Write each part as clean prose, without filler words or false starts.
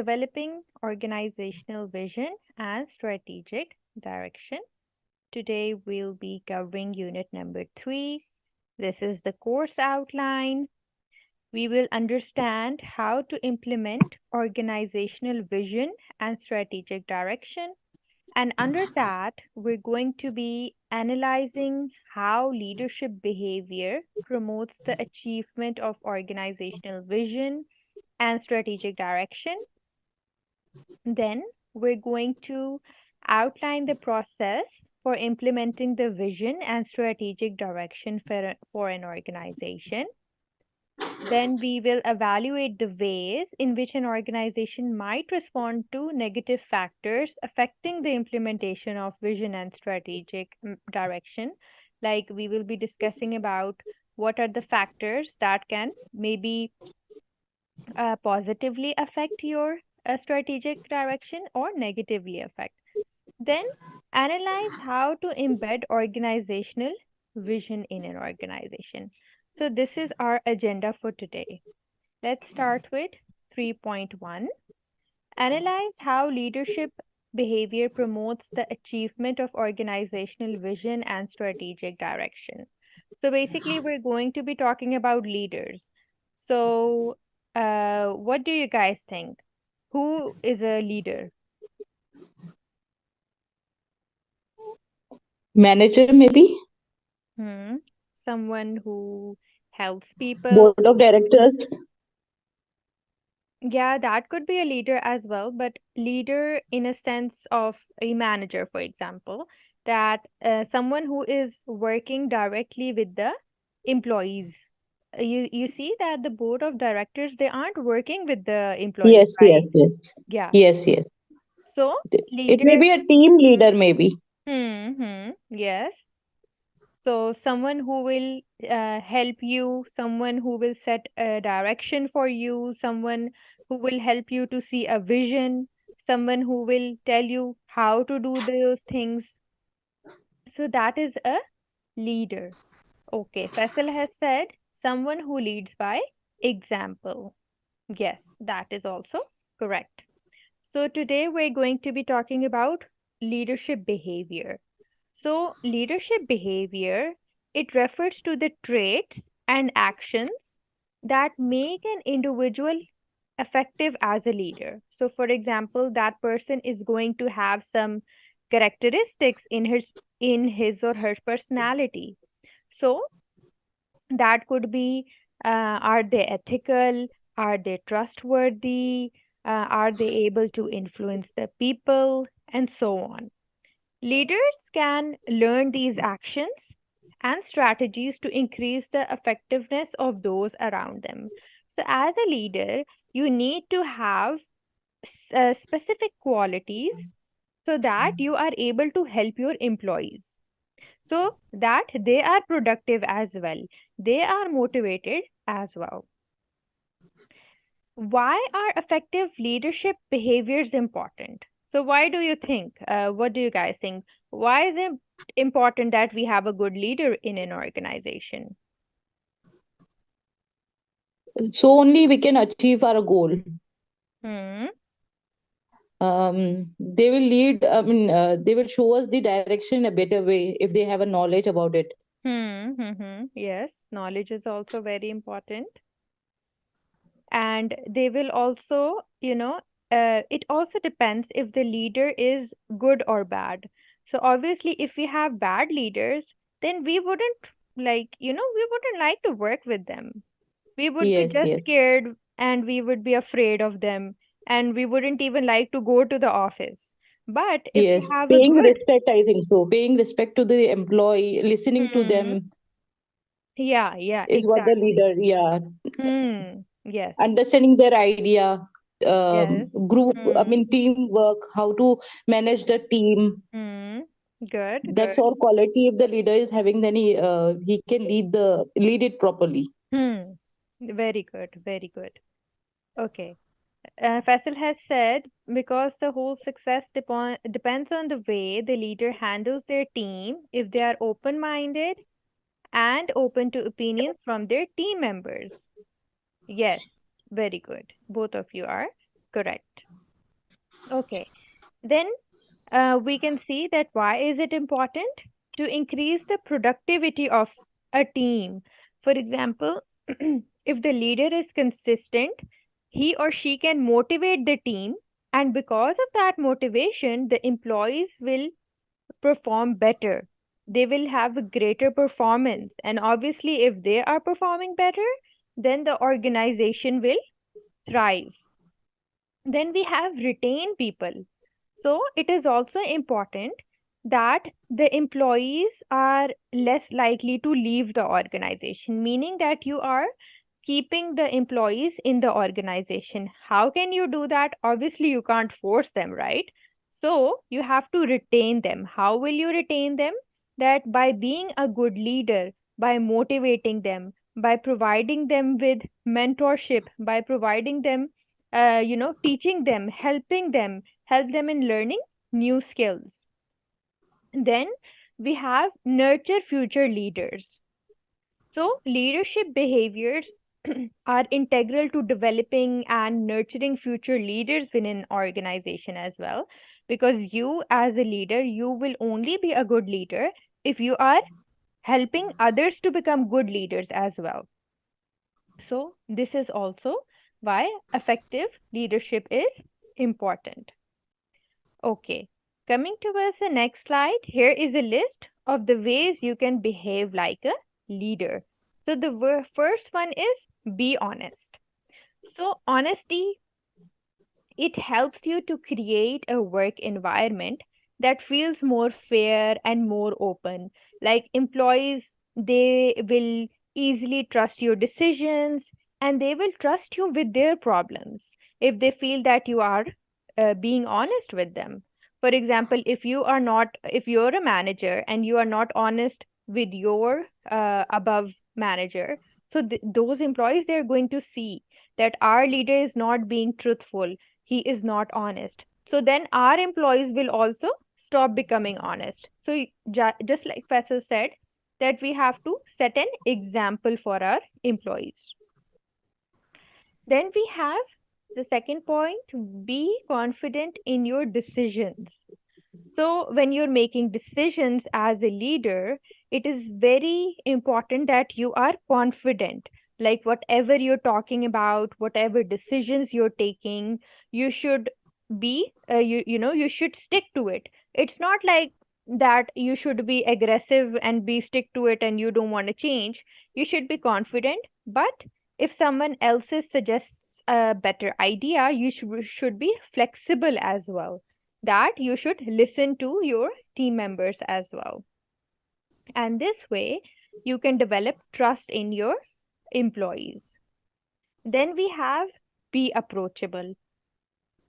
developing organizational vision and strategic direction. Today we'll be covering unit number 3. This is the course outline. We will understand how to implement organizational vision and strategic direction. And under that, we're going to be analyzing how leadership behavior promotes the achievement of organizational vision and strategic direction. Then we're going to outline the process for implementing the vision and strategic direction for an organization. Then we will evaluate the ways in which an organization might respond to negative factors affecting the implementation of vision and strategic direction. Like we will be discussing about what are the factors that can maybe positively affect your strategic direction or negatively affect. Then analyze how to embed organizational vision in an organization. So this is our agenda for today. Let's start with 3.1. Analyze how leadership behavior promotes the achievement of organizational vision and strategic direction. So basically, we're going to be talking about leaders. So what do you guys think? Who is a leader? Manager, maybe? Someone who helps people. Board of directors? Yeah, that could be a leader as well, but leader in a sense of a manager, for example, that someone who is working directly with the employees. You see that the board of directors, they aren't working with the employees, Yes, yes, right? yes. Yeah. Yes, yes. So It may leader, be a team leader, maybe. yes. So someone who will help you, someone who will set a direction for you, someone who will help you to see a vision, someone who will tell you how to do those things. So that is a leader. Okay, Faisal has said someone who leads by example. Yes, that is also correct. So today we're going to be talking about leadership behavior. So, leadership behavior, it refers to the traits and actions that make an individual effective as a leader. So, for example, that person is going to have some characteristics in his or her personality. So, that could be are they ethical? Are they trustworthy? Are they able to influence the people? And so on. Leaders can learn these actions and strategies to increase the effectiveness of those around them. So, as a leader, you need to have specific qualities so that you are able to help your employees, so that they are productive as well, they are motivated as well. Why are effective leadership behaviors important? So why do you think, what do you guys think? Why is it important that we have a good leader in an organization? So only we can achieve our goal. Hmm. They will lead, they will show us the direction in a better way if they have a knowledge about it. Yes, knowledge is also very important. And they will also, it also depends if the leader is good or bad. So obviously, if we have bad leaders, then we wouldn't we wouldn't like to work with them. We would be Yes, just yes. scared and we would be afraid of them, and we wouldn't even like to go to the office. But if we Yes. have a Paying good, respect, I think so. Paying respect to the employee, listening to hmm, them yeah, yeah, is what the exactly. leader, yeah. Yes, Understanding their idea, yes. group, Hmm, teamwork, how to manage the team. hmm. Good, That's good. all quality. If the leader is having, then he can lead it properly. Hmm. Very good, very good. Okay. Faisal has said because the whole success depends on the way the leader handles their team, if they are open minded and open to opinions from their team members. Yes, very good. Both of you are correct. Okay. Then we can see that why is it important to increase the productivity of a team. For example, if the leader is consistent, he or she can motivate the team, and because of that motivation, the employees will perform better. They will have a greater performance, and obviously, if they are performing better, then the organization will thrive. Then we have retained people. So it is also important that the employees are less likely to leave the organization, meaning that you are keeping the employees in the organization. How can you do that? Obviously, you can't force them, right? So you have to retain them. How will you retain them? That by being a good leader, by motivating them, by providing them with mentorship, by providing them teaching them, help them in learning new skills. Then we have nurture future leaders. So leadership behaviors are integral to developing and nurturing future leaders within an organization as well, because you as a leader, you will only be a good leader if you are helping others to become good leaders as well. So this is also why effective leadership is important. Okay, coming towards the next slide, here is a list of the ways you can behave like a leader. So the first one is be honest. So honesty, it helps you to create a work environment that feels more fair and more open. Like employees, they will easily trust your decisions, and they will trust you with their problems if they feel that you are being honest with them. For example, if you're a manager and you are not honest with your above manager, so those employees, they're going to see that our leader is not being truthful, he is not honest. So then our employees will also stop becoming honest. So just like Faisal said, that we have to set an example for our employees. Then we have the second point, be confident in your decisions. So, when you're making decisions as a leader, it is very important that you are confident. Like, whatever you're talking about, whatever decisions you're taking, you should you should stick to it. It's not like that you should be aggressive and be stick to it and you don't want to change. You should be confident, but if someone else suggests a better idea, you should be flexible as well, that you should listen to your team members as well. And this way, you can develop trust in your employees. Then we have be approachable.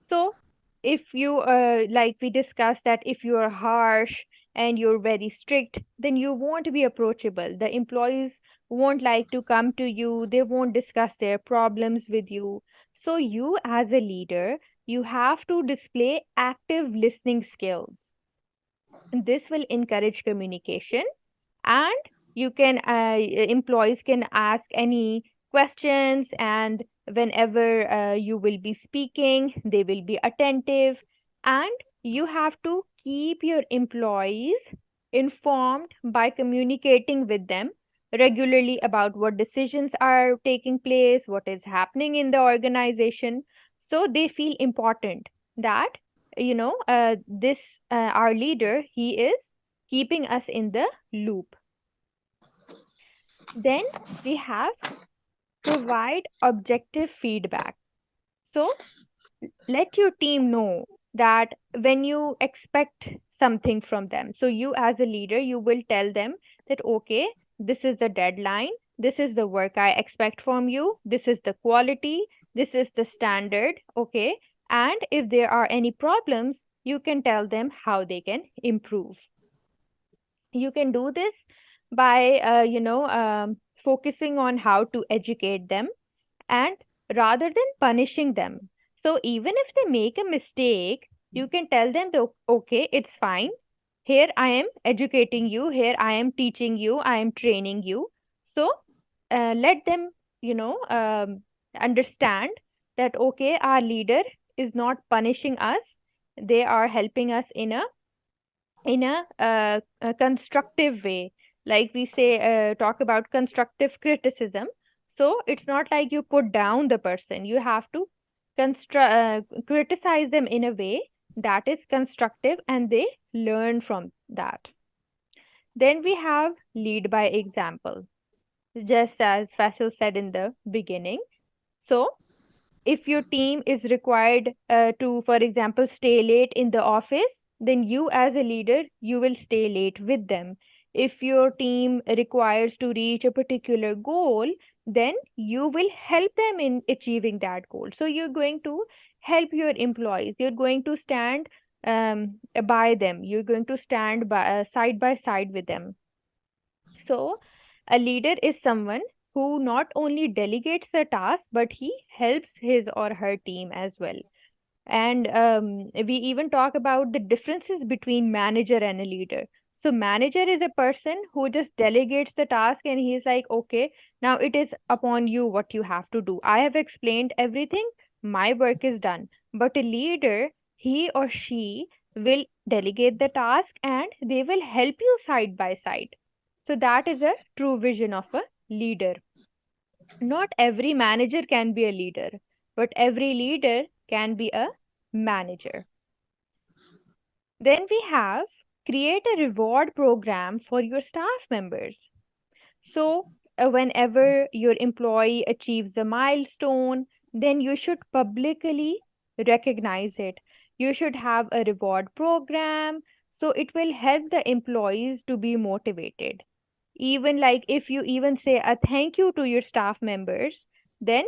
So, if you, like we discussed, that if you are harsh and you're very strict, then you won't be approachable. The employees won't like to come to you, they won't discuss their problems with you. So, you as a leader, you have to display active listening skills. This will encourage communication, and you can employees can ask any questions, and whenever you will be speaking, they will be attentive. And you have to keep your employees informed by communicating with them regularly about what decisions are taking place, what is happening in the organization, so they feel important that this our leader, he is keeping us in the loop. Then we have provide objective feedback. So let your team know that when you expect something from them. So you as a leader, you will tell them that, okay, this is the deadline, this is the work I expect from you, this is the quality, this is the standard, okay? And if there are any problems, you can tell them how they can improve. You can do this by focusing on how to educate them, and rather than punishing them. So even if they make a mistake, you can tell them that, okay, it's fine, here I am educating you, here I am teaching you, I am training you. So let them you know um, understand that, okay, our leader is not punishing us, they are helping us in a constructive way. Like we say, talk about constructive criticism. So it's not like you put down the person. You have to criticize them in a way that is constructive, and they learn from that. Then we have lead by example, just as Faisal said in the beginning. So if your team is required to, for example, stay late in the office, then you as a leader, you will stay late with them. If your team requires to reach a particular goal, then you will help them in achieving that goal. So you're going to help your employees. You're going to stand by them. You're going to stand side by side with them. So, a leader is someone who not only delegates the task, but he helps his or her team as well. And we even talk about the differences between manager and a leader. So, manager is a person who just delegates the task and he's like, okay, now it is upon you what you have to do. I have explained everything, my work is done. But a leader, he or she will delegate the task and they will help you side by side. So, that is a true vision of a leader. Not every manager can be a leader, but every leader can be a manager. Then we have create a reward program for your staff members. So, whenever your employee achieves a milestone, then you should publicly recognize it. You should have a reward program, so it will help the employees to be motivated. Even like if you even say a thank you to your staff members, then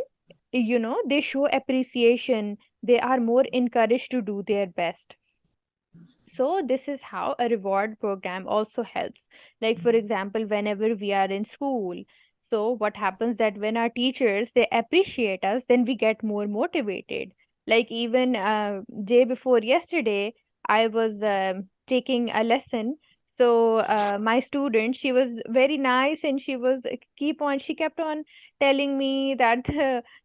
they show appreciation, they are more encouraged to do their best. So this is how a reward program also helps. Like for example, whenever we are in school, so what happens that when our teachers they appreciate us, then we get more motivated. Like even day before yesterday, I was taking a lesson. So my student, she was very nice, and she kept on telling me that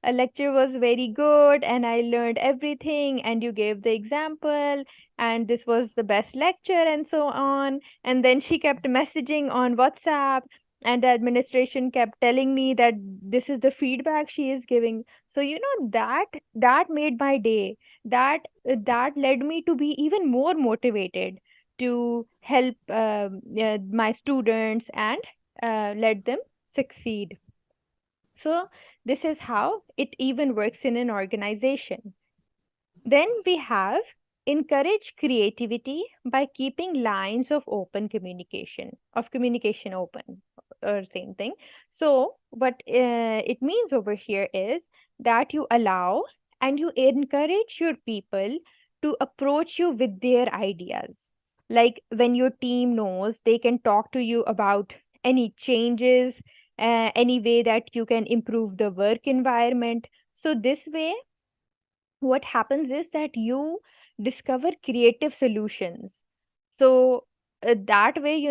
a lecture was very good, and I learned everything, and you gave the example, and this was the best lecture and so on. And then she kept messaging on WhatsApp, and the administration kept telling me that this is the feedback she is giving. So that made my day. That led me to be even more motivated to help my students and let them succeed. So this is how it even works in an organization. Then we have encourage creativity by keeping lines of communication open, or same thing. So what it means over here is that you allow and you encourage your people to approach you with their ideas. Like when your team knows they can talk to you about any changes, any way that you can improve the work environment. So this way what happens is that you discover creative solutions. So that way,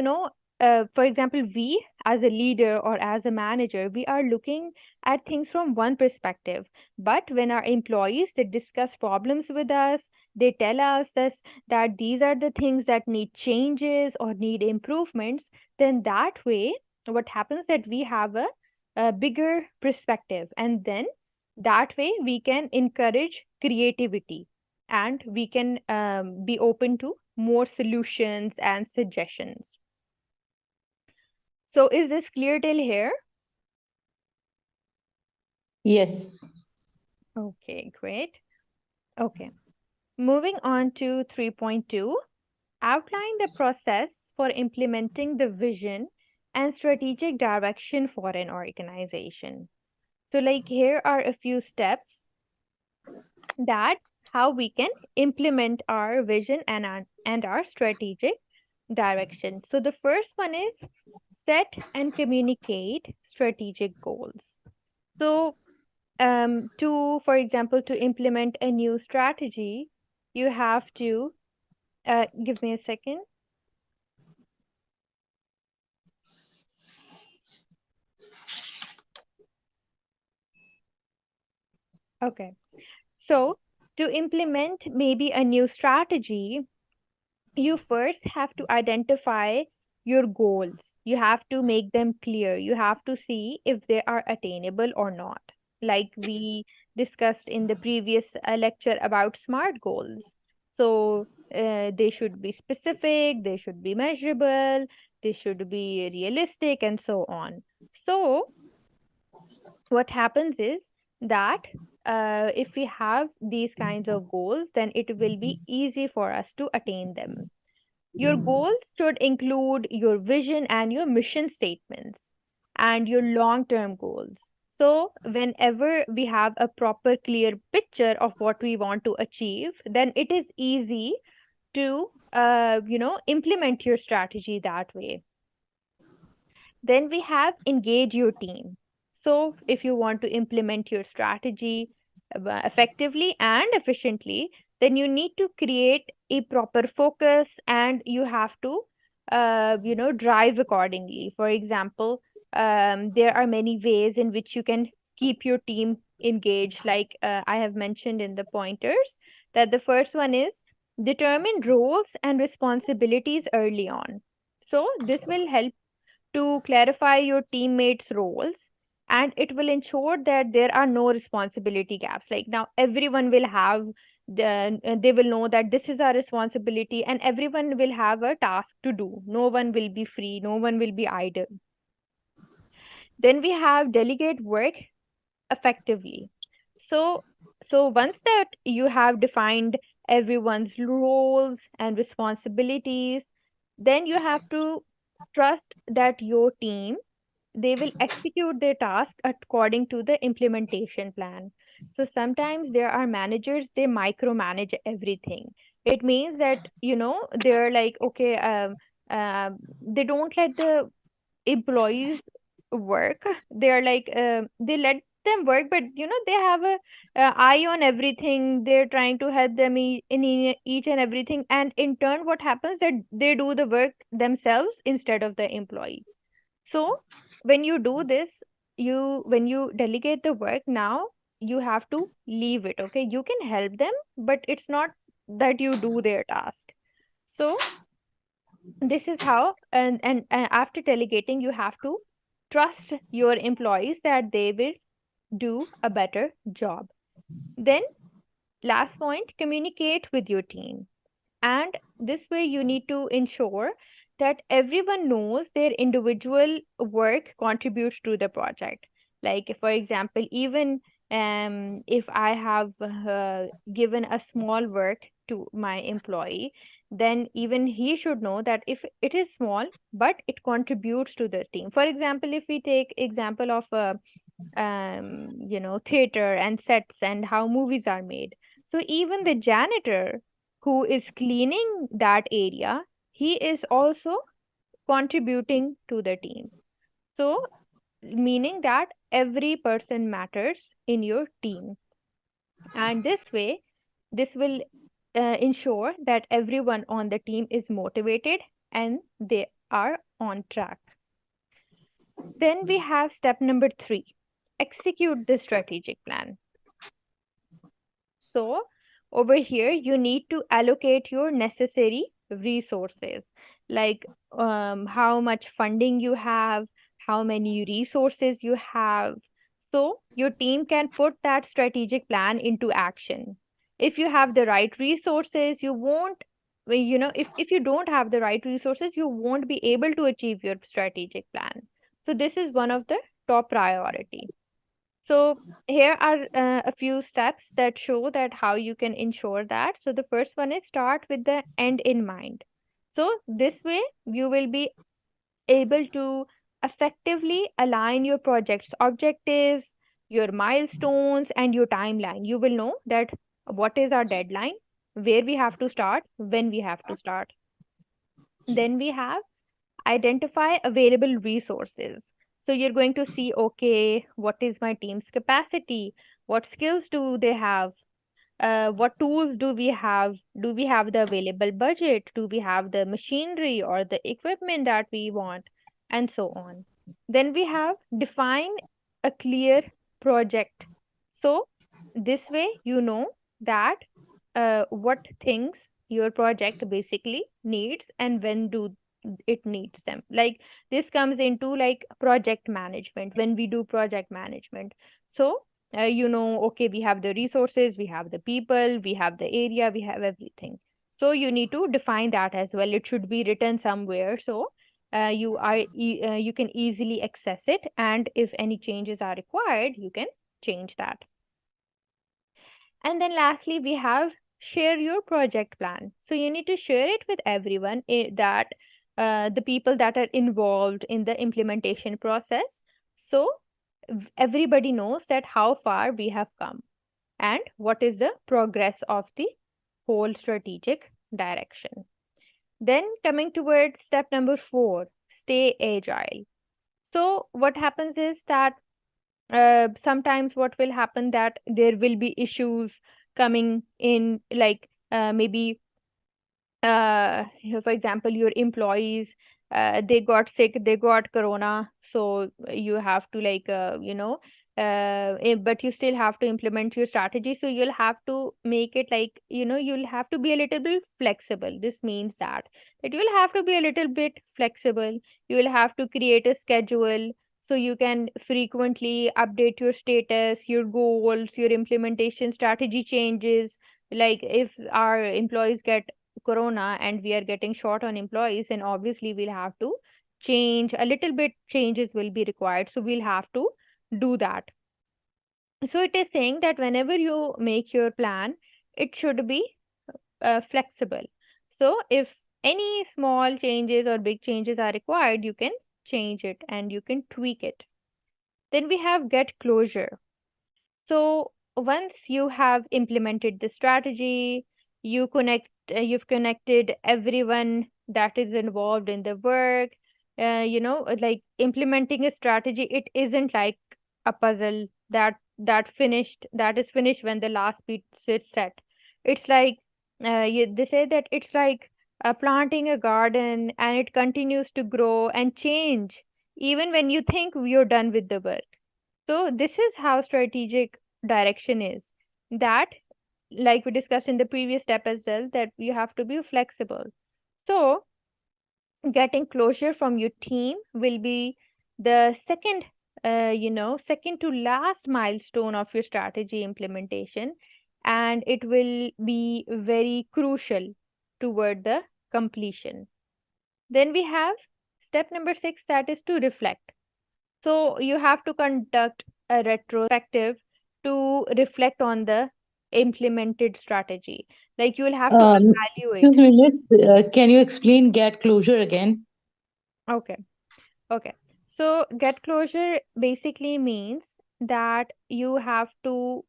for example, we as a leader or as a manager, we are looking at things from one perspective. But when our employees they discuss problems with us, they tell us that these are the things that need changes or need improvements, then that way what happens that we have a bigger perspective, and then that way we can encourage creativity, and we can be open to more solutions and suggestions. So is this clear till here? Yes. Okay, great. Okay, moving on to 3.2, outline the process for implementing the vision and strategic direction for an organization. So like here are a few steps that how we can implement our vision and our strategic direction. So the first one is set and communicate strategic goals. So for example, to implement a new strategy, you have to give me a second. Okay. So To implement maybe a new strategy, you first have to identify your goals. You have to make them clear. You have to see if they are attainable or not. Like we discussed in the previous lecture about SMART goals. So they should be specific, they should be measurable, they should be realistic, and so on. So what happens is that if we have these kinds of goals, then it will be easy for us to attain them. Your goals should include your vision and your mission statements and your long term goals. So, whenever we have a proper, clear picture of what we want to achieve, then it is easy to, implement your strategy that way. Then we have engage your team. So, if you want to implement your strategy effectively and efficiently, then you need to create a proper focus and you have to, drive accordingly. For example, there are many ways in which you can keep your team engaged. Like I have mentioned in the pointers, that the first one is determine roles and responsibilities early on. So, this will help to clarify your teammates' roles, and it will ensure that there are no responsibility gaps. Like now everyone will have they will know that this is our responsibility and everyone will have a task to do. No one will be free, no one will be idle. Then we have delegate work effectively. So so once that you have defined everyone's roles and responsibilities, then you have to trust that your team, they will execute their task according to the implementation plan. So sometimes there are managers, they micromanage everything. It means that, they're like, okay, they don't let the employees work. They're like, they let them work, but they have a eye on everything. They're trying to help them each and everything, and in turn what happens that they do the work themselves instead of the employee. So when you do this, when you delegate the work, now you have to leave it. Okay, you can help them, but it's not that you do their task. So this is how, and after delegating, you have to trust your employees that they will do a better job. Then last point, communicate with your team. And this way, you need to ensure that everyone knows their individual work contributes to the project. Like, for example, even if I have given a small work to my employee, then even he should know that if it is small, but it contributes to the team. For example, if we take example of theater and sets and how movies are made. So even the janitor who is cleaning that area, he is also contributing to the team. So, meaning that every person matters in your team. And this way, this will ensure that everyone on the team is motivated and they are on track. Then we have step number 3, execute the strategic plan. So, over here, you need to allocate your necessary resources, like how much funding you have, how many resources you have. So, your team can put that strategic plan into action. If you have the right resources, you won't, if you don't have the right resources, you won't be able to achieve your strategic plan. So, this is one of the top priority. So here are a few steps that show that how you can ensure that. So the first one is start with the end in mind. So this way you will be able to effectively align your project's objectives, your milestones, and your timeline. You will know that what is our deadline, where we have to start, when we have to start. Then we have identify available resources. So you're going to see, okay, what is my team's capacity? What skills do they have? What tools do we have? Do we have the available budget? Do we have the machinery or the equipment that we want? And so on. Then we have define a clear project. So this way, you know that what things your project basically needs and when do it needs them. Like this comes into like project management when we do project management. So okay, we have the resources, we have the people, we have the area, we have everything. So you need to define that as well. It should be written somewhere, so you can easily access it, and if any changes are required, you can change that. And then lastly, we have share your project plan. So you need to share it with everyone, that the people that are involved in the implementation process. So everybody knows that how far we have come and what is the progress of the whole strategic direction. Then coming towards step number 4, stay agile. So what happens is that sometimes what will happen that there will be issues coming in, like maybe for example, your employees, they got sick, they got corona, so you have to like but you still have to implement your strategy, so you'll have to make it like, you'll have to be a little bit flexible. This means that you'll have to be a little bit flexible. You will have to create a schedule so you can frequently update your status, your goals, your implementation strategy changes. Like if our employees get corona and we are getting short on employees, and obviously we'll have to change a little bit, changes will be required, so we'll have to do that. So it is saying that whenever you make your plan, it should be flexible. So if any small changes or big changes are required, you can change it and you can tweak it. Then we have get closure. So once you have implemented the strategy, you've connected everyone that is involved in the work. Like implementing a strategy, it isn't like a puzzle that is finished when the last piece is set. It's like they say that it's like planting a garden, and it continues to grow and change even when you think you're done with the work. So this is how strategic direction is. That, like we discussed in the previous step as well, that you have to be flexible. So getting closure from your team will be the second to last milestone of your strategy implementation, and it will be very crucial toward the completion. Then we have step number 6, that is to reflect. So you have to conduct a retrospective to reflect on the implemented strategy. Like you will have to Um, evaluate. Excuse me, miss. Can you explain get closure again? Okay, okay. So get closure basically means that you have to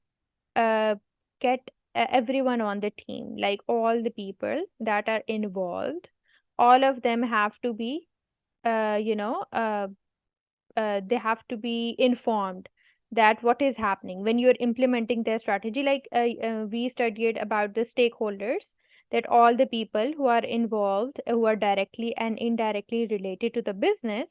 uh, get everyone on the team, like all the people that are involved, all of them have to be, uh, you know, uh, they have to be informed that what is happening when you're implementing their strategy. Like we studied about the stakeholders, that all the people who are involved, who are directly and indirectly related to the business.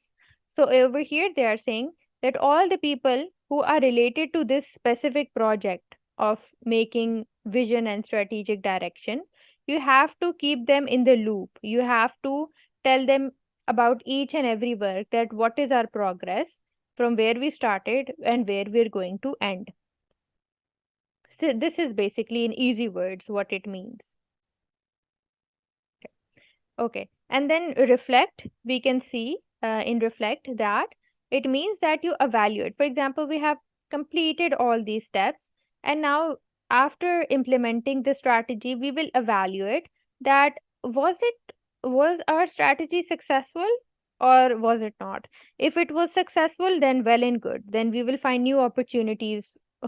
So over here they are saying that all the people who are related to this specific project of making vision and strategic direction, you have to keep them in the loop. You have to tell them about each and every work, that what is our progress from where we started and where we're going to end. So this is basically in easy words what it means. Okay, and then reflect, we can see in reflect that it means that you evaluate. For example, we have completed all these steps, and now after implementing the strategy, we will evaluate that was our strategy successful or was it not. If it was successful, then well and good. Then we will find new opportunities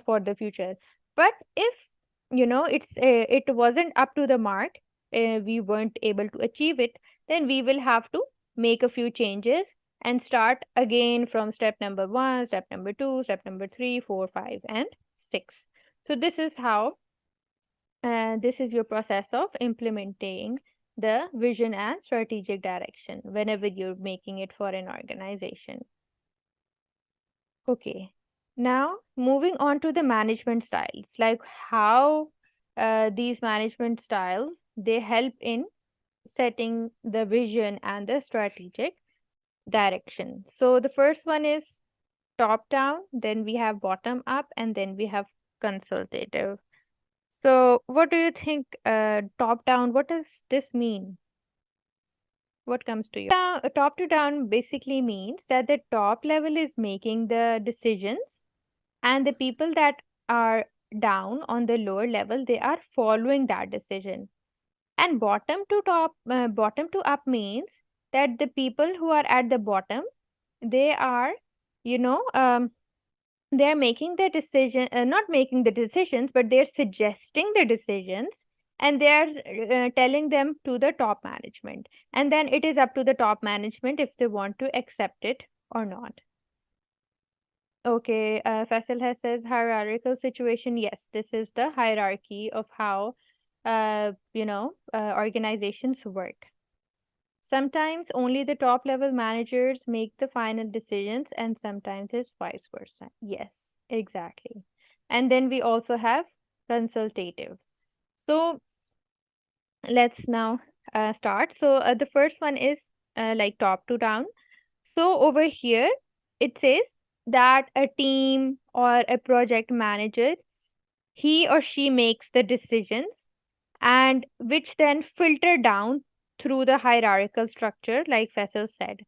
for the future. But if it wasn't up to the mark, we weren't able to achieve it, then we will have to make a few changes and start again from step number 1, step number 2, step number 3, 4, 5, and 6. So this is your process of implementing the vision and strategic direction whenever you're making it for an organization. Okay, now moving on to the management styles, like how these management styles, they help in setting the vision and the strategic direction. So the first one is top down, then we have bottom up, and then we have consultative. So what do you think, top down, what does this mean? What comes to you? Top to down basically means that the top level is making the decisions, and the people that are down on the lower level, they are following that decision. And bottom to up means that the people who are at the bottom, they are, you know, they're making the decision, not making the decisions, but they're suggesting the decisions, and they're telling them to the top management. And then it is up to the top management if they want to accept it or not. Okay, Faisal has says hierarchical situation. Yes, this is the hierarchy of how, organizations work. Sometimes only the top level managers make the final decisions, and sometimes it's vice versa. Yes, exactly. And then we also have consultative. So let's now start. So the first one is like top to down. So over here, it says that a team or a project manager, he or she makes the decisions, and which then filter down through the hierarchical structure, like Faisal said.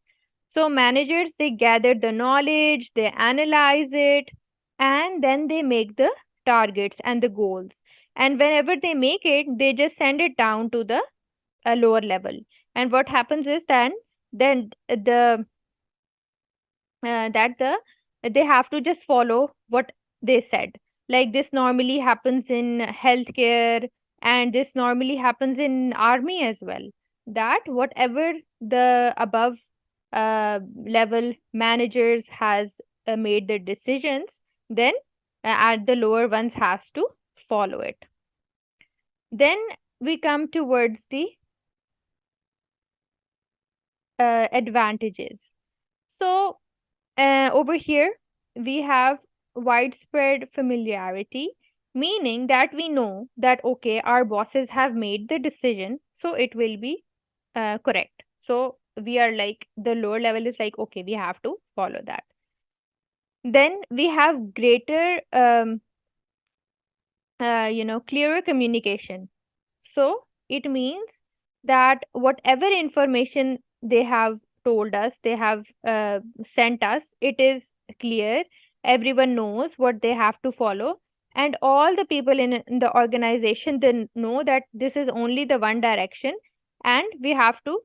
So managers, they gather the knowledge, they analyze it, and then they make the targets and the goals. And whenever they make it, they just send it down to the lower level. And what happens is then the that they have to just follow what they said. Like this normally happens in healthcare, and this normally happens in army as well. That whatever the above level managers has made the decisions, then at the lower ones has to follow it. Then we come towards the advantages. So over here, we have widespread familiarity, meaning that we know that, okay, our bosses have made the decision, so it will be correct. So we are like, the lower level is like, okay, we have to follow that. Then we have greater, clearer communication. So it means that whatever information they have told us, they have sent us, it is clear. Everyone knows what they have to follow. And all the people in the organization, they know that this is only the one direction, and we have to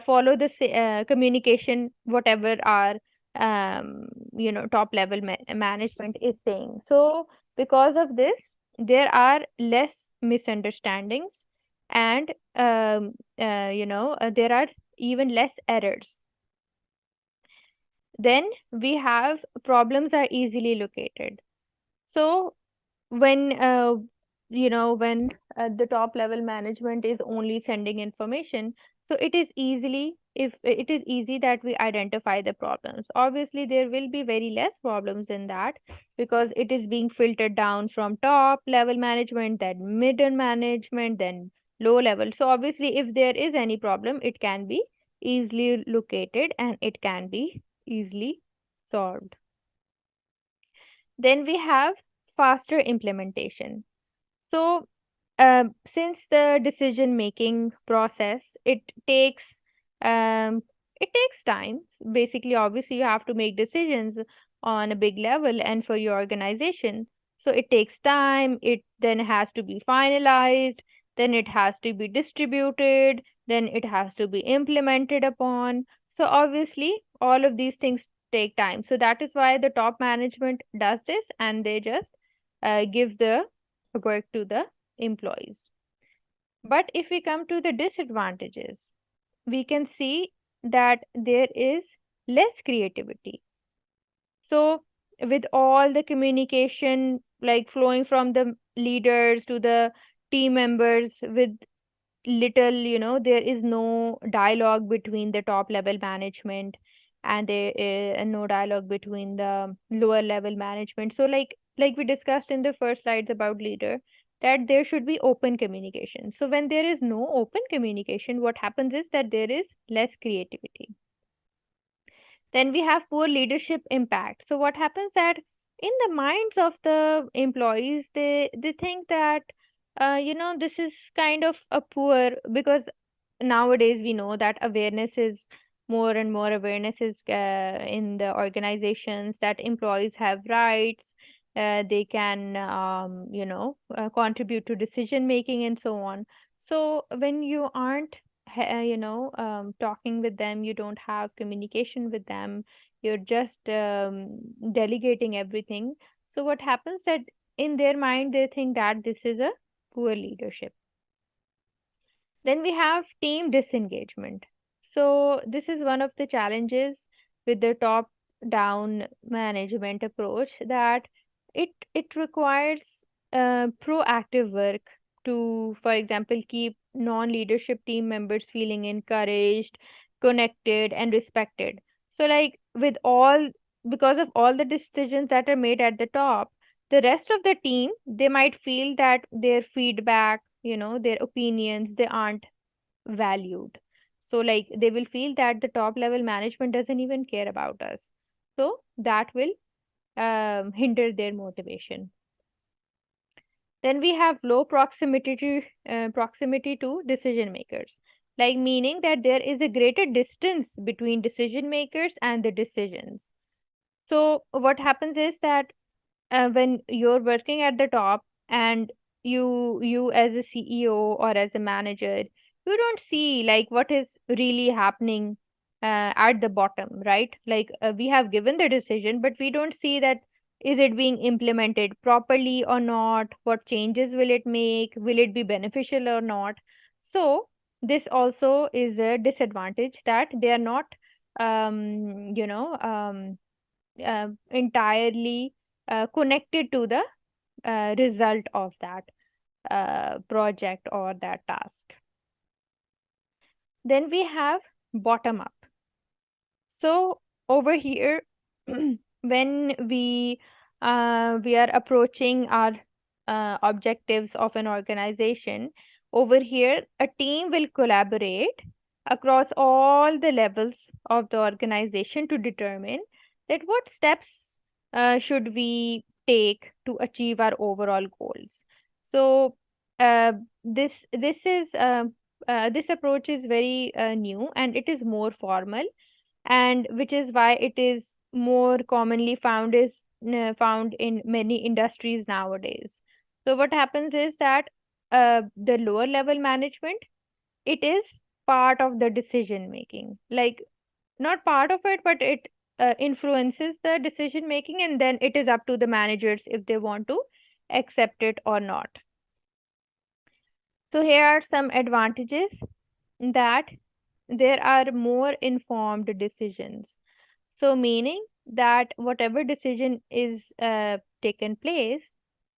follow the communication, whatever our top level management is saying. So because of this, there are less misunderstandings, and there are even less errors. Then we have problems are easily located. So when the top level management is only sending information, so it is easy that we identify the problems. Obviously there will be very less problems in that, because it is being filtered down from top level management, then middle management, then low level. So obviously if there is any problem, it can be easily located and it can be easily solved. Then we have faster implementation. So, since the decision making process, it takes time. Basically, obviously, you have to make decisions on a big level and for your organization. So it takes time. It then has to be finalized. Then it has to be distributed. Then it has to be implemented upon. So obviously, all of these things take time. So that is why the top management does this, and they just give the work to the employees. But if we come to the disadvantages, we can see that there is less creativity. So, with all the communication like flowing from the leaders to the team members, with little, there is no dialogue between the top level management, and there is no dialogue between the lower level management. So like we discussed in the first slides about leader, that there should be open communication. So when there is no open communication, what happens is that there is less creativity. Then we have poor leadership impact. So what happens that in the minds of the employees, they think that this is kind of a poor, because nowadays we know that awareness is more and more awareness is in the organizations, that employees have rights, they can contribute to decision making and so on. So when you aren't talking with them, you don't have communication with them, you're just delegating everything. So what happens that in their mind they think that this is a poor leadership. Then we have team disengagement. So this is one of the challenges with the top down management approach, that it requires proactive work to, for example, keep non-leadership team members feeling encouraged, connected, and respected. So like with all, because of all the decisions that are made at the top, the rest of the team, they might feel that their feedback, their opinions, they aren't valued. So like they will feel that the top level management doesn't even care about us. So that will hinder their motivation. Then we have low proximity to decision makers, like meaning that there is a greater distance between decision makers and the decisions. So what happens is that when you're working at the top, and you as a CEO or as a manager, you don't see like what is really happening at the bottom, right? Like we have given the decision, but we don't see that is it being implemented properly or not, what changes will it make, will it be beneficial or not. So this also is a disadvantage, that they are not entirely connected to the result of that project or that task. Then we have bottom up. So over here, when we are approaching our objectives of an organization, over here a team will collaborate across all the levels of the organization to determine that what steps should we take to achieve our overall goals. So uh, this approach is very new, and it is more formal, and which is why it is more commonly found in many industries nowadays. So what happens is that the lower level management, it is part of the decision making, like not part of it, but it influences the decision making, and then it is up to the managers if they want to accept it or not. So here are some advantages, that there are more informed decisions. So, meaning that whatever decision is taken place,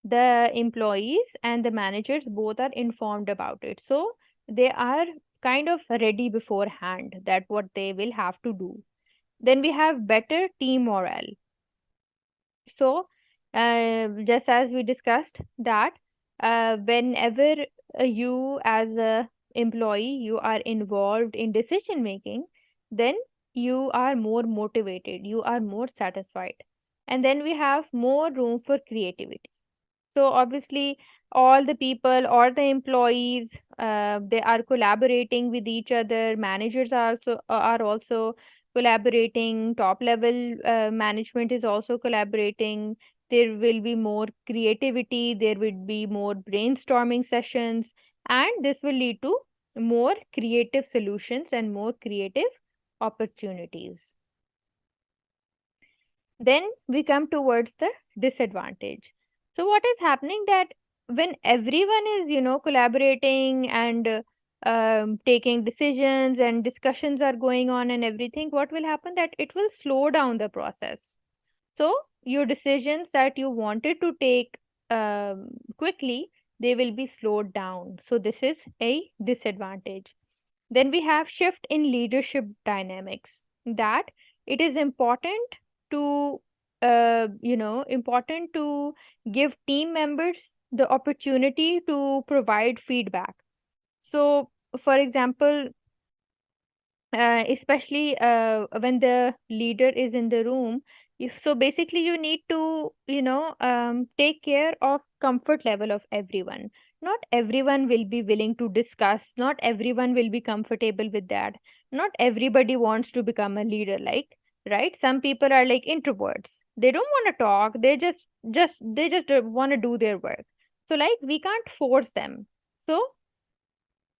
the employees and the managers both are informed about it. So, they are kind of ready beforehand that what they will have to do. Then we have better team morale. So, just as we discussed that whenever you as a employee, you are involved in decision making, then you are more motivated, you are more satisfied. And then we have more room for creativity. So obviously, all the people or the employees, they are collaborating with each other. Managers are also collaborating. Top level management is also collaborating. There will be more creativity. There will be more brainstorming sessions, and this will lead to more creative solutions and more creative opportunities. Then we come towards the disadvantage. So what is happening that when everyone is, collaborating and taking decisions and discussions are going on and everything, what will happen that it will slow down the process. So your decisions that you wanted to take quickly, they will be slowed down. So this is a disadvantage. Then we have shift in leadership dynamics, that it is important to important to give team members the opportunity to provide feedback. So, for example, especially when the leader is in the room, so basically you need to, take care of comfort level of everyone. Not everyone will be willing to discuss, not everyone will be comfortable with that, not everybody wants to become a leader, like, right? Some people are like introverts, they don't want to talk, they just want to do their work. So like we can't force them. So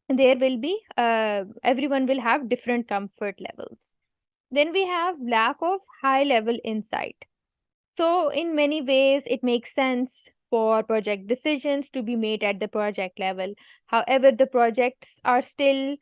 there will be everyone will have different comfort levels. Then we have lack of high level insight. So in many ways it makes sense for project decisions to be made at the project level. However, the projects are still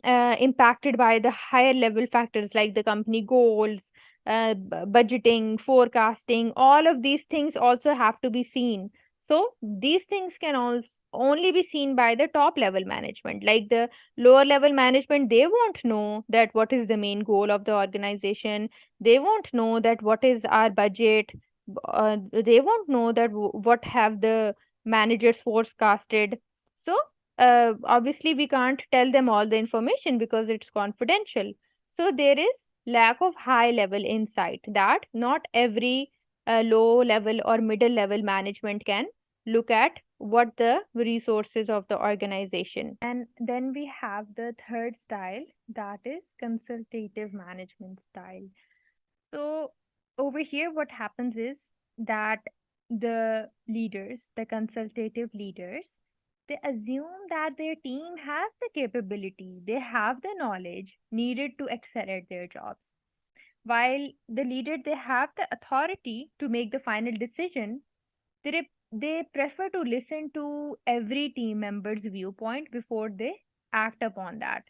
impacted by the higher level factors like the company goals, budgeting, forecasting. All of these things also have to be seen. So these things can also only be seen by the top level management. Like the lower level management, they won't know that what is the main goal of the organization. They won't know that what is our budget. They won't know that what have the managers forecasted. So obviously we can't tell them all the information because it's confidential. So there is lack of high level insight that not every low level or middle level management can look at what the resources of the organization. And then we have the third style, that is consultative management style. So over here, what happens is that the leaders, the consultative leaders, they assume that their team has the capability, they have the knowledge needed to excel at their jobs. While the leader, they have the authority to make the final decision, they prefer to listen to every team member's viewpoint before they act upon that.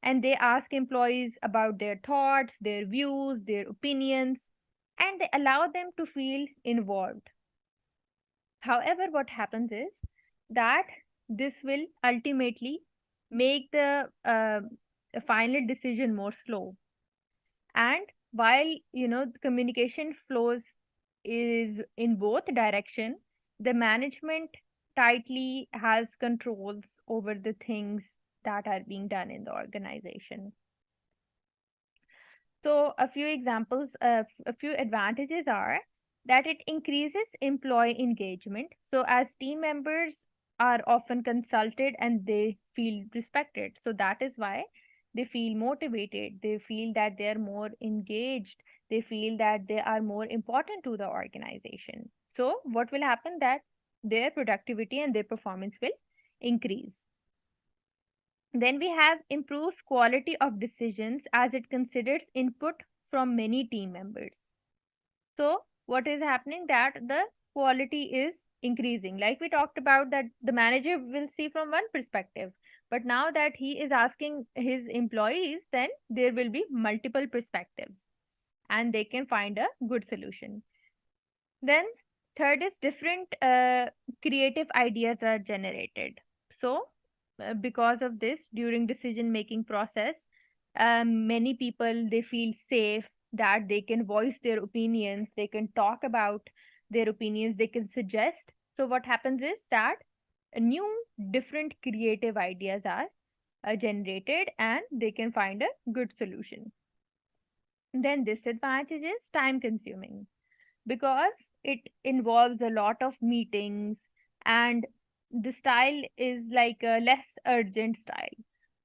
And they ask employees about their thoughts, their views, their opinions, and they allow them to feel involved. However, what happens is that this will ultimately make the final decision more slow. And while the communication flows is in both direction, the management tightly has controls over the things that are being done in the organization. So, a few examples, a few advantages are that it increases employee engagement. So, as team members are often consulted and they feel respected. So, that is why they feel motivated. They feel that they are more engaged. They feel that they are more important to the organization. So, what will happen that their productivity and their performance will increase. Then we have improves quality of decisions as it considers input from many team members. So what is happening that the quality is increasing. Like we talked about that the manager will see from one perspective, but now that he is asking his employees, then there will be multiple perspectives and they can find a good solution. Then third is different creative ideas are generated. So because of this, during decision making process, many people they feel safe that they can voice their opinions, they can talk about their opinions, they can suggest. So what happens is that new different creative ideas are generated and they can find a good solution. Then disadvantage is time consuming because it involves a lot of meetings and the style is like a less urgent style.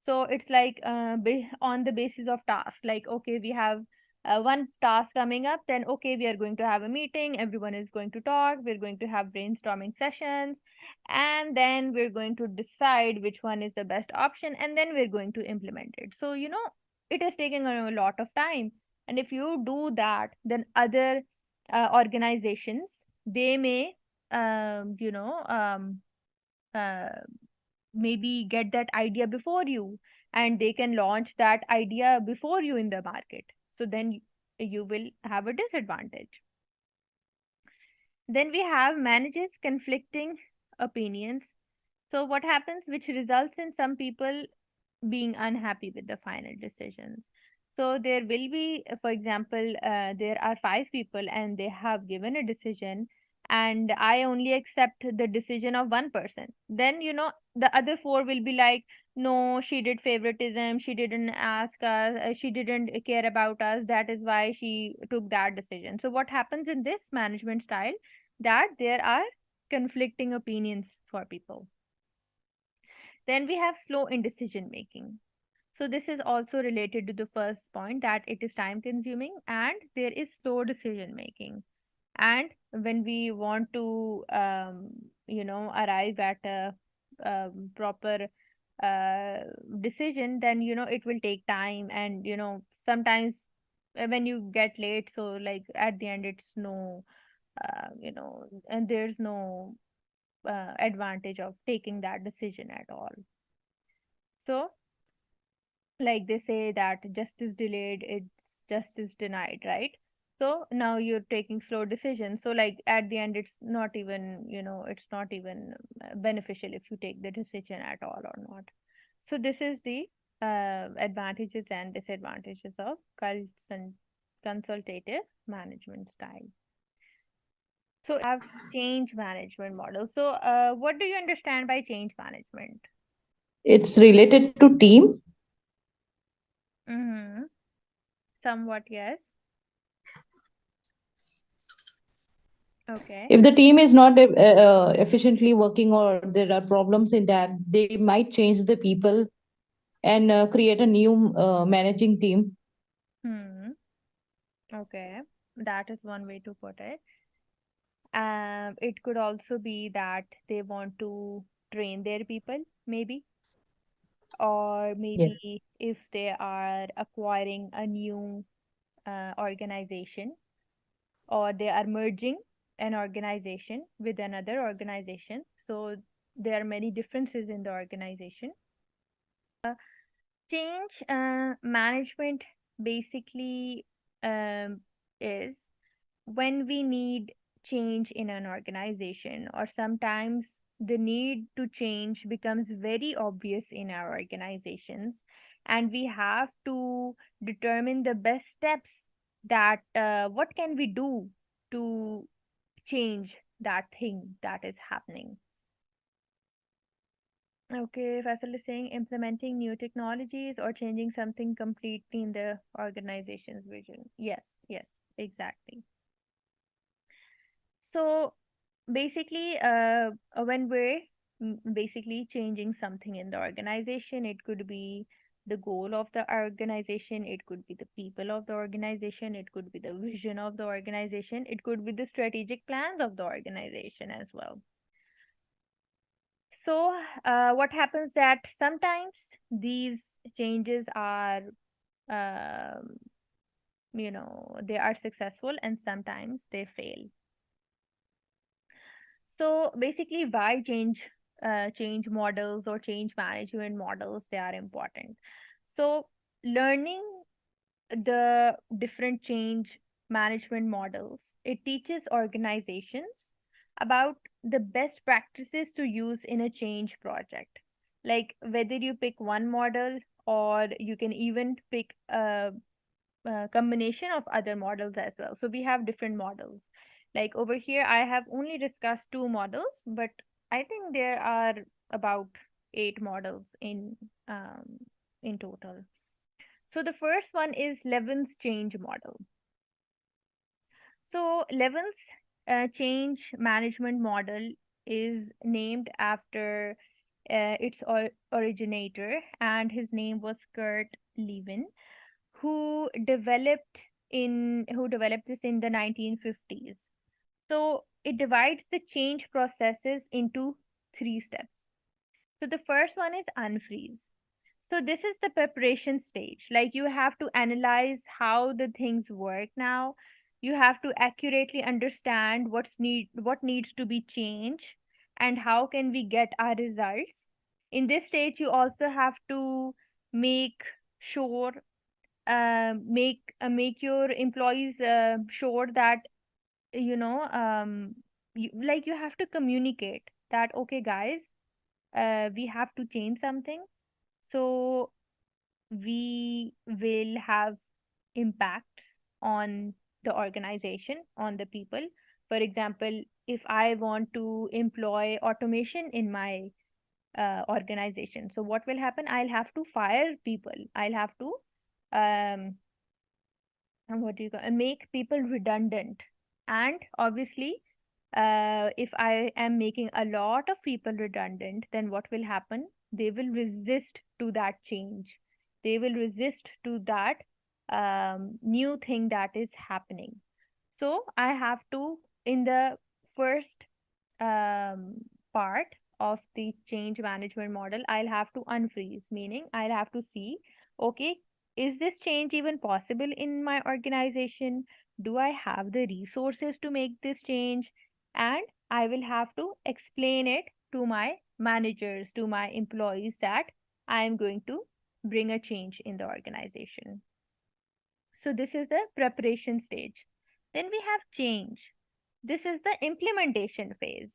So it's like on the basis of task, like okay, we have one task coming up, then okay, we are going to have a meeting, everyone is going to talk, we're going to have brainstorming sessions, and then we're going to decide which one is the best option, and then we're going to implement it. So it is taking a lot of time. And if you do that, then other organizations, they may you know uh, maybe get that idea before you, and they can launch that idea before you in the market. So then you will have a disadvantage. Then we have manages conflicting opinions. So what happens, which results in some people being unhappy with the final decisions. So there will be, for example, there are five people and they have given a decision, and I only accept the decision of one person, then the other four will be like, no, she did favoritism, she didn't ask us, she didn't care about us, that is why she took that decision. So what happens in this management style, that there are conflicting opinions for people. Then we have slow in decision making. So this is also related to the first point, that it is time consuming and there is slow decision making. And when we want to arrive at a proper uh, decision, then it will take time, and sometimes when you get late, so like at the end it's no and there's no advantage of taking that decision at all. So like they say that justice delayed, it's justice denied, right? So now you're taking slow decisions, so like at the end it's not even it's not even beneficial if you take the decision at all or not. So this is the advantages and disadvantages of consultative management style. So have change management model. So what do you understand by change management? It's related to team. Mm-hmm. Somewhat, yes. Okay. If the team is not efficiently working or there are problems in that, they might change the people and create a new managing team. Hmm. Okay, that is one way to put it. It could also be that they want to train their people, maybe, or Yes. maybe if they are acquiring a new organization, or they are merging an organization with another organization. So there are many differences in the organization. Change management basically is when we need change in an organization, or sometimes the need to change becomes very obvious in our organizations, and we have to determine the best steps, that what can we do to change that thing that is happening. Okay, Faisal is saying implementing new technologies or changing something completely in the organization's vision. Yes, yes, exactly. So basically, when we're basically changing something in the organization, it could be the goal of the organization, it could be the people of the organization, it could be the vision of the organization, it could be the strategic plans of the organization as well. So, what happens that sometimes these changes are, um, they are successful and sometimes they fail. So basically, why change models or change management models, they are important. So learning the different change management models, it teaches organizations about the best practices to use in a change project. Like whether you pick one model, or you can even pick a combination of other models as well. So we have different models. Like over here, I have only discussed two models, but I think there are about eight models in total. So the first one is Levin's change model. So Levin's change management model is named after its originator, and his name was Kurt Levin, who developed this in the 1950s. So it divides the change processes into three steps. So the first one is unfreeze. So this is the preparation stage. Like you have to analyze how the things work now. You have to accurately understand what needs to be changed and how can we get our results. In this stage, you also have to make sure make your employees sure that you know like you have to communicate that, okay guys, we have to change something, so we will have impacts on the organization, on the people. For example, if I want to employ automation in my organization, so what will happen? I'll have to fire people. I'll have to um, what do you call make people redundant. And obviously, if I am making a lot of people redundant, then what will happen? They will resist to that change. They will resist to that new thing that is happening. So I have to, in the first um, part of the change management model, I'll have to unfreeze, meaning I'll have to see, okay, is this change even possible in my organization? Do I have the resources to make this change? And I will have to explain it to my managers, to my employees, that I am going to bring a change in the organization. So this is the preparation stage. Then we have change. This is the implementation phase.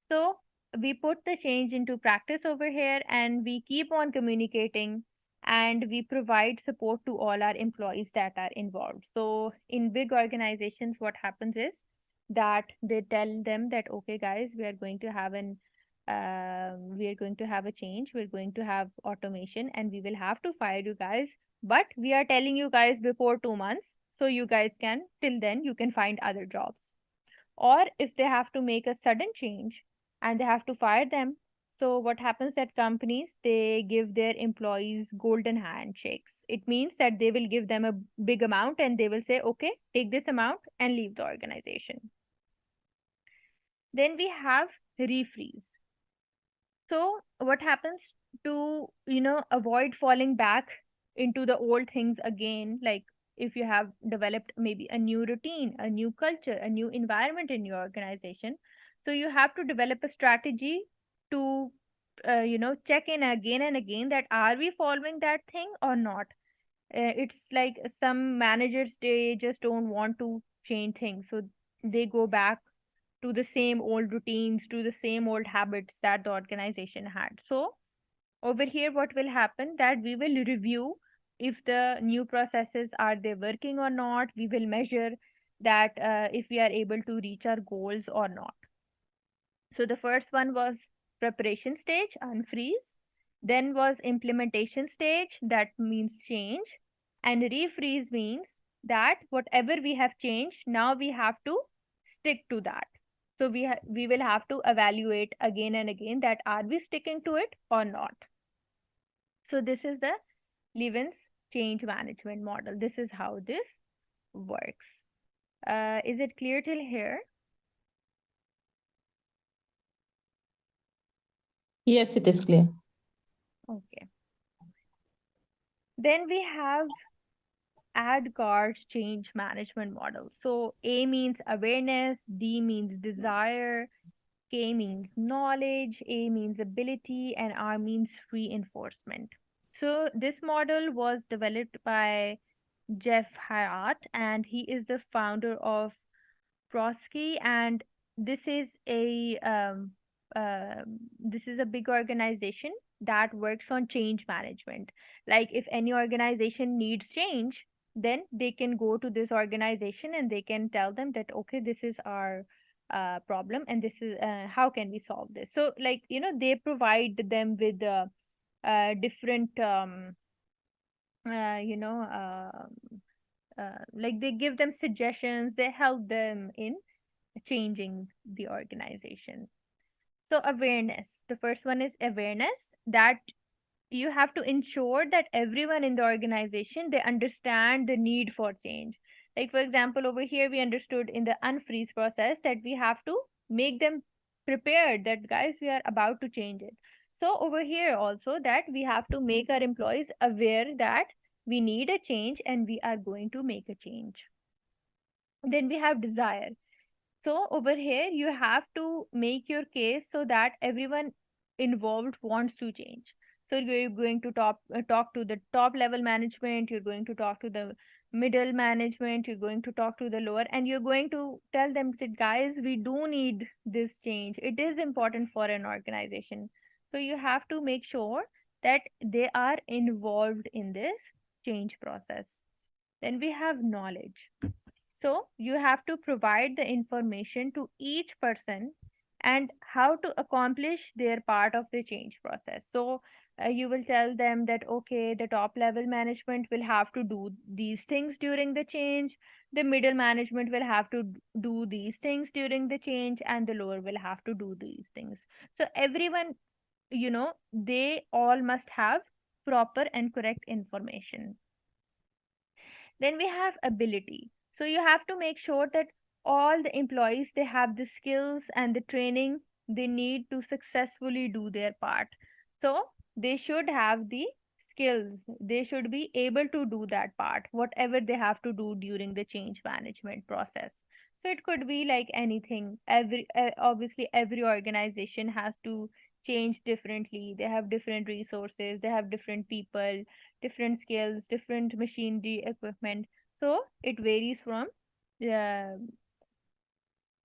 So we put the change into practice over here and we keep on communicating and we provide support to all our employees that are involved. So in big organizations, what happens is that they tell them that, okay, guys, we are going to have a change. We're going to have automation and we will have to fire you guys, but we are telling you guys before 2 months, so you guys can, till then, you can find other jobs. Or if they have to make a sudden change and they have to fire them, so what happens at companies, they give their employees golden handshakes. It means that they will give them a big amount and they will say, okay, take this amount and leave the organization. Then we have refreeze. So what happens to, avoid falling back into the old things again, like if you have developed maybe a new routine, a new culture, a new environment in your organization, so you have to develop a strategy to, check in again and again that are we following that thing or not. It's like some managers, they just don't want to change things, so they go back to the same old routines, to the same old habits that the organization had. So over here, what will happen, that we will review if the new processes are they working or not. We will measure that if we are able to reach our goals or not. So the first one was preparation stage, unfreeze. Then was implementation stage, that means change. And refreeze means that whatever we have changed, now we have to stick to that. So we will have to evaluate again and again that are we sticking to it or not. So this is the Levin's change management model. This is how this works. Is it clear till here? Yes, it is clear. Okay. Then we have ADHE change management model. So A means awareness, D means desire, K means knowledge, A means ability, and R means reinforcement. So this model was developed by Jeff Hyatt, and he is the founder of Prosky, and this is a this is a big organization that works on change management. Like if any organization needs change, then they can go to this organization and they can tell them that, okay, this is our problem and this is how can we solve this. So like, they provide them with different uh, you know like they give them suggestions, they help them in changing the organization. So awareness. The first one is awareness, that you have to ensure that everyone in the organization, they understand the need for change. Like for example, over here we understood in the unfreeze process that we have to make them prepared that, guys, we are about to change it. So over here also, that we have to make our employees aware that we need a change and we are going to make a change. Then we have desire. So over here, you have to make your case so that everyone involved wants to change. So you're going to talk to the top level management, you're going to talk to the middle management, you're going to talk to the lower, and you're going to tell them that, guys, we do need this change. It is important for an organization. So you have to make sure that they are involved in this change process. Then we have knowledge. So you have to provide the information to each person and how to accomplish their part of the change process. So you will tell them that, okay, the top level management will have to do these things during the change, the middle management will have to do these things during the change, and the lower will have to do these things. So everyone, they all must have proper and correct information. Then we have ability. So you have to make sure that all the employees, they have the skills and the training they need to successfully do their part. So they should have the skills, they should be able to do that part, whatever they have to do during the change management process. So it could be like anything. Obviously every organization has to change differently. They have different resources, they have different people, different skills, different machinery, equipment. So it varies from uh,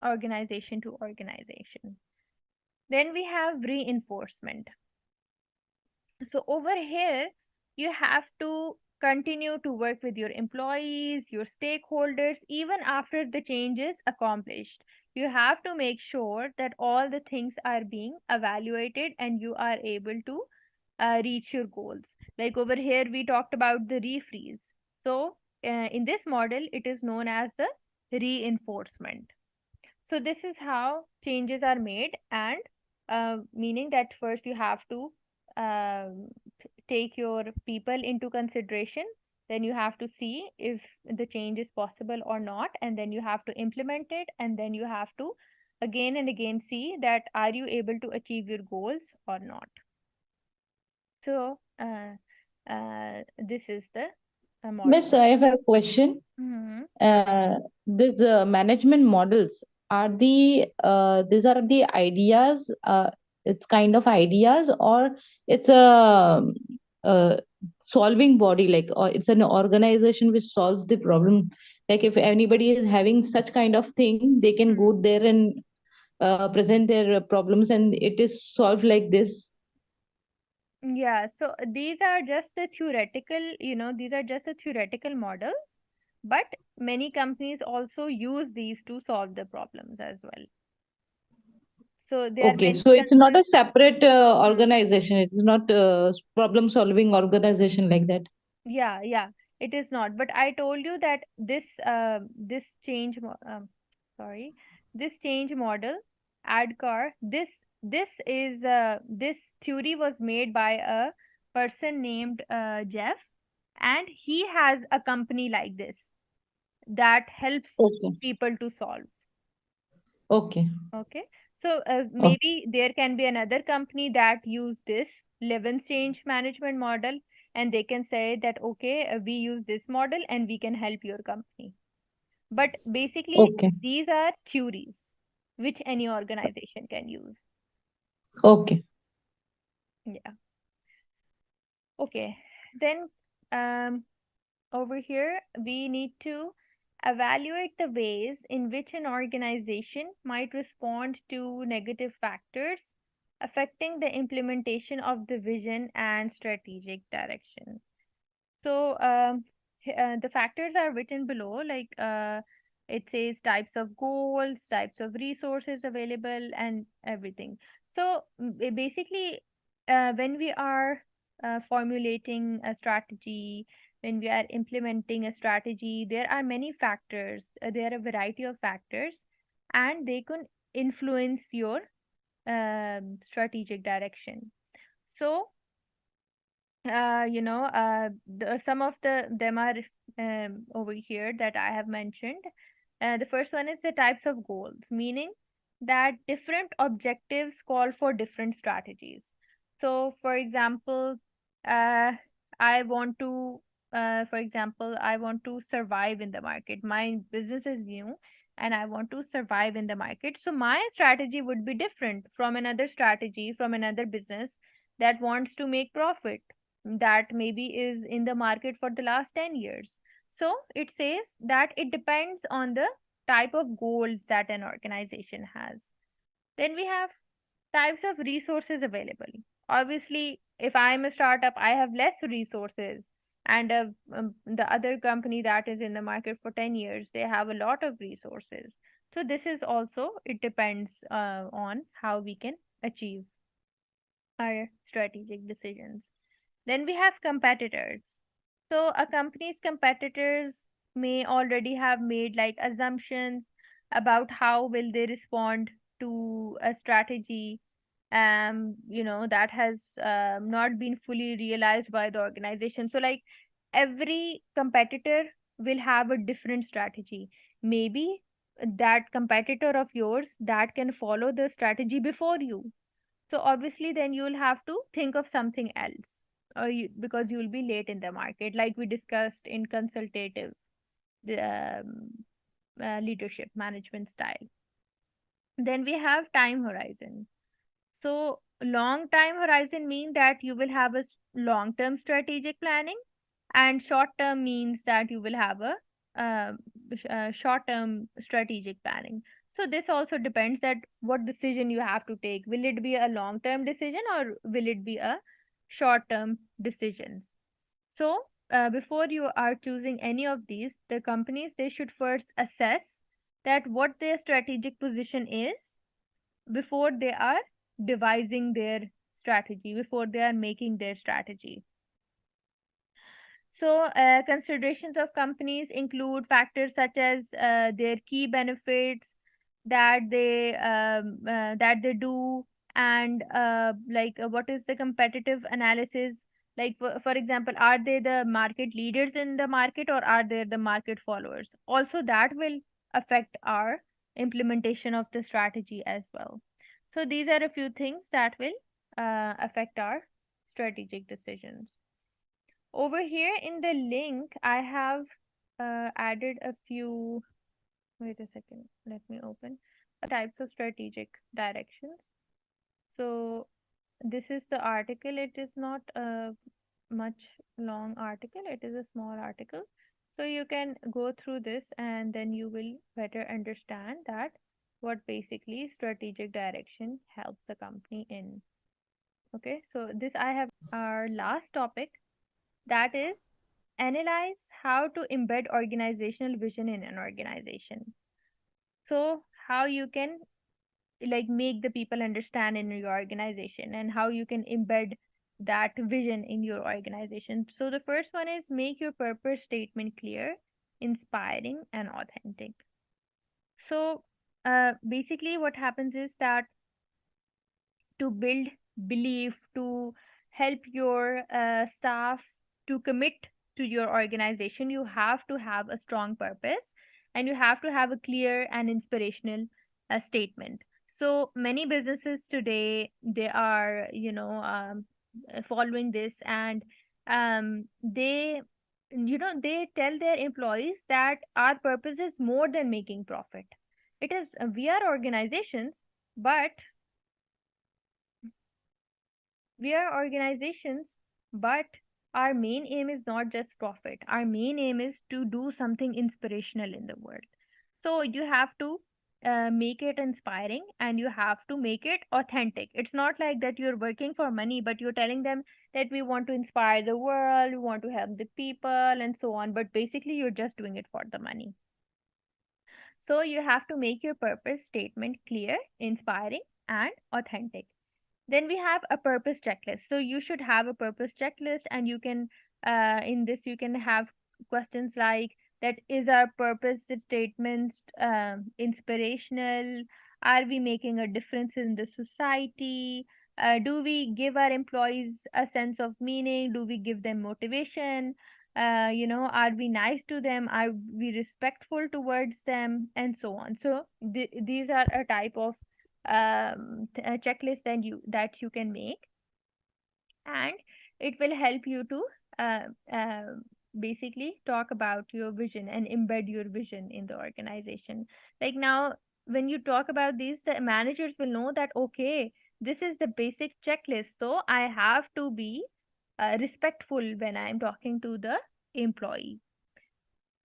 organization to organization. Then we have reinforcement. So over here, you have to continue to work with your employees, your stakeholders, even after the change is accomplished. You have to make sure that all the things are being evaluated and you are able to reach your goals. Like over here, we talked about the refreeze. So, in this model, it is known as the reinforcement. So, this is how changes are made, and meaning that first you have to take your people into consideration. Then you have to see if the change is possible or not, and then you have to implement it, and then you have to again and again see that are you able to achieve your goals or not. So, this is the model. Miss, I have a question. Hmm. These management models are these are the ideas. It's kind of ideas, or it's a solving body, like, or it's an organization which solves the problem. Like if anybody is having such kind of thing, they can go there and present their problems, and it is solved like this. Yeah, so these are just the theoretical, these are just the theoretical models, but many companies also use these to solve the problems as well. So there are Okay, many so it's not consultants. a separate organization. It's not a problem solving organization like that. Yeah, yeah, it is not. But I told you that this sorry, this change model, ADCAR, this theory was made by a person named Jeff, and he has a company like this that helps Okay. people to solve. Okay. Okay, so Okay. maybe there can be another company that use this Levin change management model, and they can say that, okay, we use this model and we can help your company. But basically, Okay. these are theories which any organization can use. Okay. Yeah. Okay. Then over here, we need to evaluate the ways in which an organization might respond to negative factors affecting the implementation of the vision and strategic direction. So the factors are written below, like it says types of goals, types of resources available, and everything. So basically, when we are formulating a strategy, when we are implementing a strategy, there are many factors. There are a variety of factors, and they can influence your strategic direction. So some of them are over here that I have mentioned. The first one is the types of goals, meaning that different objectives call for different strategies. So, for example, uh, I want to, I want to survive in the market. My business is new and I want to survive in the market. So, my strategy would be different from another strategy from another business that wants to make profit, that maybe is in the market for the last 10 years. So it says that it depends on the type of goals that an organization has. Then we have types of resources available. Obviously, if I'm a startup, I have less resources. And the other company that is in the market for 10 years, they have a lot of resources. So this is also, it depends on how we can achieve our strategic decisions. Then we have competitors. So a company's competitors may already have made like assumptions about how will they respond to a strategy that has not been fully realized by the organization. So like every competitor will have a different strategy. Maybe that competitor of yours that can follow the strategy before you, so obviously, then you'll have to think of something else, because you'll be late in the market, like we discussed in consultative leadership management style. Then we have time horizon. So long time horizon mean that you will have a long-term strategic planning, and short-term means that you will have a short-term strategic planning. So this also depends that what decision you have to take. Will it be a long-term decision or will it be a short-term decisions? So before you are choosing any of these, the companies, they should first assess that what their strategic position is before they are devising their strategy, before they are making their strategy. So, considerations of companies include factors such as their key benefits that they do, and what is the competitive analysis. Like for example, are they the market leaders in the market, or are they the market followers? Also, that will affect our implementation of the strategy as well. So these are a few things that will affect our strategic decisions. Over here in the link, I have added a few. Wait a second, let me open. Types of strategic directions. So, this is the article. It is not a much long article, it is a small article. So, you can go through this and then you will better understand that what basically strategic direction helps the company in. Okay, so this I have our last topic, that is analyze how to embed organizational vision in an organization. So how you can like make the people understand in your organization, and how you can embed that vision in your organization. So the first one is make your purpose statement clear, inspiring, and authentic. So basically what happens is that to build belief, to help your staff to commit to your organization, you have to have a strong purpose, and you have to have a clear and inspirational statement. So many businesses today, they are following this, and they tell their employees that our purpose is more than making profit. It is, we are organizations, but we are organizations, but our main aim is not just profit. Our main aim is to do something inspirational in the world. So you have to make it inspiring, and you have to make it authentic. It's not like that you're working for money, but you're telling them that we want to inspire the world, we want to help the people, and so on. But basically, you're just doing it for the money. So you have to make your purpose statement clear, inspiring, and authentic. Then we have a purpose checklist. So you should have a purpose checklist, and you can in this you can have questions like that: is our purpose statements inspirational? Are we making a difference in the society? Do we give our employees a sense of meaning? Do we give them motivation? Are we nice to them? Are we respectful towards them, and so on? So these are a type of a checklist that you can make, and it will help you to uh, uh, basically talk about your vision and embed your vision in the organization. Like now, when you talk about these, the managers will know that okay, this is the basic checklist, so I have to be respectful when I'm talking to the employee.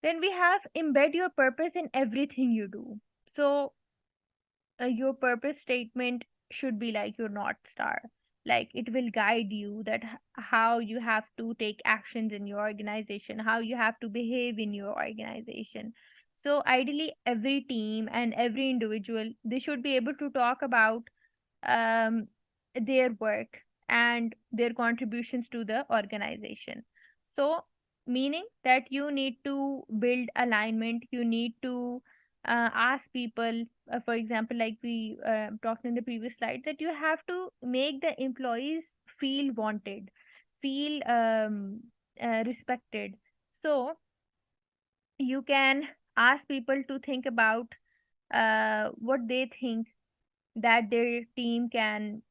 Then we have embed your purpose in everything you do. So your purpose statement should be like your North Star. Like it will guide you that how you have to take actions in your organization, how you have to behave in your organization. So ideally every team and every individual, they should be able to talk about um, their work and their contributions to the organization. So, meaning that you need to build alignment, you need to ask people, for example, like we talked in the previous slide, that you have to make the employees feel wanted, feel respected. So, you can ask people to think about what they think that their team can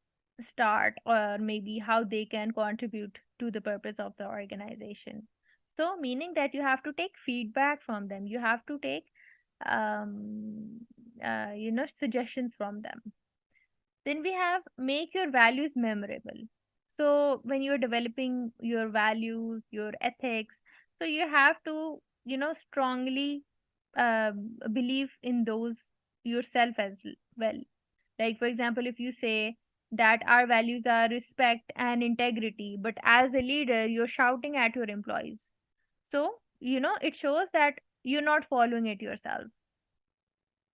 start, or maybe how they can contribute to the purpose of the organization. So meaning that you have to take feedback from them, you have to take suggestions from them. Then we have make your values memorable. So when you're developing your values, your ethics, so you have to strongly believe in those yourself as well. Like, for example, if you say that our values are respect and integrity, but as a leader, you're shouting at your employees. So, it shows that you're not following it yourself.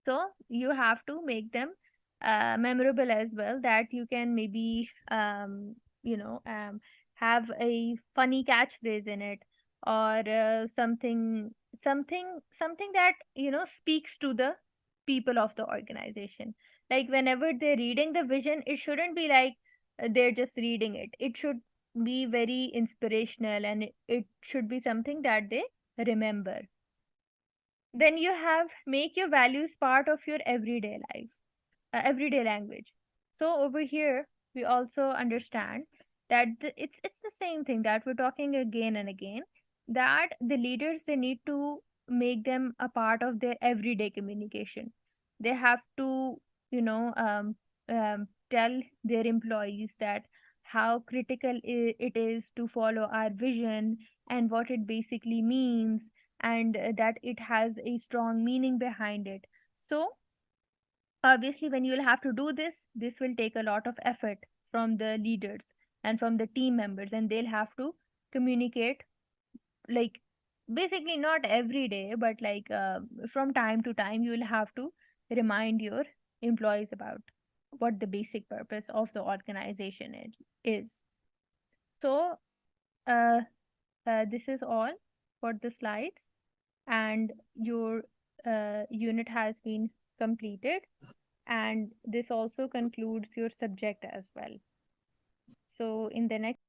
So, you have to make them memorable as well, that you can maybe, you know, um, have a funny catchphrase in it, or something that, speaks to the people of the organization. Like whenever they're reading the vision, it shouldn't be like they're just reading it. It should be very inspirational, and it should be something that they remember. Then you have make your values part of your everyday life, everyday language. So over here we also understand that it's the same thing that we're talking again and again, that the leaders, they need to make them a part of their everyday communication. They have to tell their employees that how critical it is to follow our vision, and what it basically means, and that it has a strong meaning behind it. So obviously when you'll have to do this will take a lot of effort from the leaders and from the team members, and they'll have to communicate, like basically not every day, but like from time to time you'll have to remind your employees about what the basic purpose of the organization is. So uh, this is all for the slides, and your unit has been completed, and this also concludes your subject as well. So in the next